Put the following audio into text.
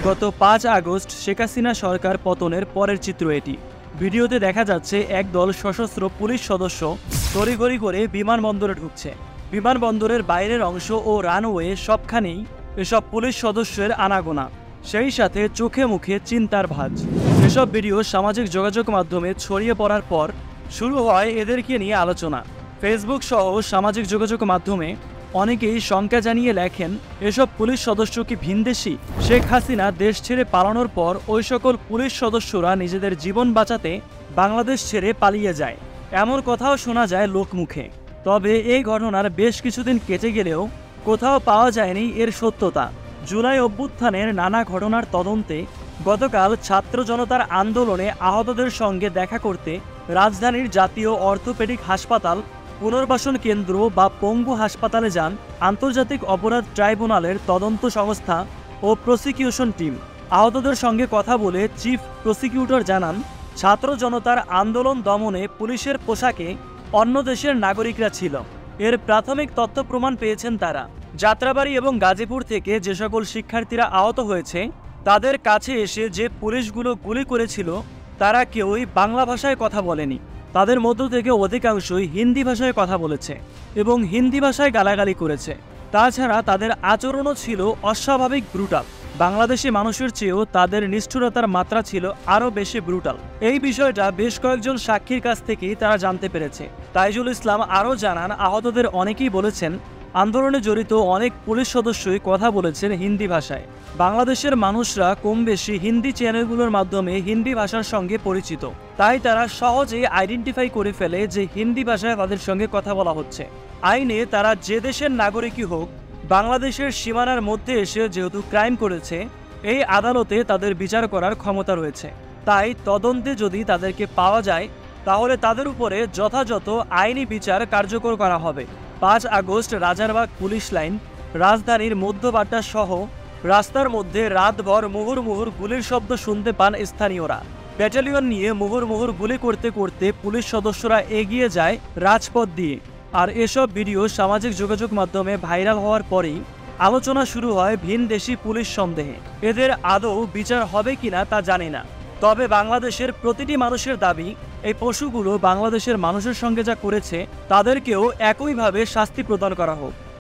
গত ৫ আগস্ট শেখ হাসিনা সরকার পতনের পরের চিত্র এটি। ভিডিওতে দেখা যাচ্ছে একদল সশস্ত্র পুলিশ সদস্য তড়িঘড়ি করে বিমানবন্দরে ঢুকছে। বিমানবন্দরের বাইরের অংশ ও রানওয়ে সবখানেই এসব পুলিশ সদস্যের আনাগোনা, সেই সাথে চোখে মুখে চিন্তার ভাঁজ। এসব ভিডিও সামাজিক যোগাযোগ মাধ্যমে ছড়িয়ে পড়ার পর শুরু হয় এদেরকে নিয়ে আলোচনা। ফেসবুক সহ সামাজিক যোগাযোগ মাধ্যমে অনেকেই শঙ্কা জানিয়ে লেখেন, এসব পুলিশ সদস্য কি ভিনদেশী? শেখ হাসিনা দেশ ছেড়ে পালানোর পর ওই সকল পুলিশ সদস্যরা নিজেদের জীবন বাঁচাতে বাংলাদেশ ছেড়ে পালিয়ে যায়, এমন কথাও শোনা যায় লোকমুখে। তবে এই ঘটনার বেশ কিছুদিন কেটে গেলেও কোথাও পাওয়া যায়নি এর সত্যতা। জুলাই অভ্যুত্থানের নানা ঘটনার তদন্তে গতকাল ছাত্র জনতার আন্দোলনে আহতদের সঙ্গে দেখা করতে রাজধানীর জাতীয় অর্থোপেডিক হাসপাতাল, পুনর্বাসন কেন্দ্র বা পঙ্গু হাসপাতালে যান আন্তর্জাতিক অপরাধ ট্রাইব্যুনালের তদন্ত সংস্থা ও প্রসিকিউশন টিম। আহতদের সঙ্গে কথা বলে চিফ প্রসিকিউটর জানান, ছাত্র জনতার আন্দোলন দমনে পুলিশের পোশাকে অন্য দেশের নাগরিকরা ছিল। এর প্রাথমিক তথ্য প্রমাণ পেয়েছেন তারা। যাত্রাবাড়ি এবং গাজীপুর থেকে যে সকল শিক্ষার্থীরা আহত হয়েছে তাদের কাছে এসে যে পুলিশগুলো গুলি করেছিল তারা কেউই বাংলা ভাষায় কথা বলেনি। তাদের মধ্য থেকে অধিকাংশই হিন্দি ভাষায় কথা বলেছে এবং হিন্দি ভাষায় গালাগালি করেছে। তাছাড়া তাদের আচরণও ছিল অস্বাভাবিক ব্রুটাল। বাংলাদেশি মানুষের চেয়েও তাদের নিষ্ঠুরতার মাত্রা ছিল আরও বেশি ব্রুটাল। এই বিষয়টা বেশ কয়েকজন সাক্ষীর কাছ থেকেই তারা জানতে পেরেছে। তাইজুল ইসলাম আরও জানান, আহতদের অনেকেই বলেছেন আন্দোলনে জড়িত অনেক পুলিশ সদস্যই কথা বলেছেন হিন্দি ভাষায়। বাংলাদেশের মানুষরা কম বেশি হিন্দি চ্যানেলগুলোর মাধ্যমে হিন্দি ভাষার সঙ্গে পরিচিত, তাই তারা সহজেই আইডেন্টিফাই করে ফেলে যে হিন্দি ভাষায় তাদের সঙ্গে কথা বলা হচ্ছে। আইনে তারা যে দেশের নাগরিকই হোক, বাংলাদেশের সীমানার মধ্যে এসে যেহেতু ক্রাইম করেছে, এই আদালতে তাদের বিচার করার ক্ষমতা রয়েছে। তাই তদন্তে যদি তাদেরকে পাওয়া যায় তাহলে তাদের উপরে যথাযথ আইনি বিচার কার্যকর করা হবে। ৫ আগস্ট রাজারবাগ পুলিশ লাইন, রাজধানীর মধ্যবাড্ডা সহ রাস্তার মধ্যে রাতভর মুহুর্মুহুর গুলির শব্দ শুনতে পান স্থানীয়রা। ব্যাটালিয়ন নিয়ে মুহুর্মুহুর গুলি করতে করতে পুলিশ সদস্যরা এগিয়ে যায় রাজপথ দিয়ে। আর এসব ভিডিও সামাজিক যোগাযোগ মাধ্যমে ভাইরাল হওয়ার পরেই আলোচনা শুরু হয় ভিনদেশি পুলিশ সন্দেহে। এদের আদৌ বিচার হবে কিনা তা জানি না, তবে বাংলাদেশের প্রতিটি মানুষের দাবি এই পশুগুলো বাংলাদেশের মানুষের সঙ্গে যা করেছে তাদেরকেও একইভাবে শাস্তি প্রদান করা হোক।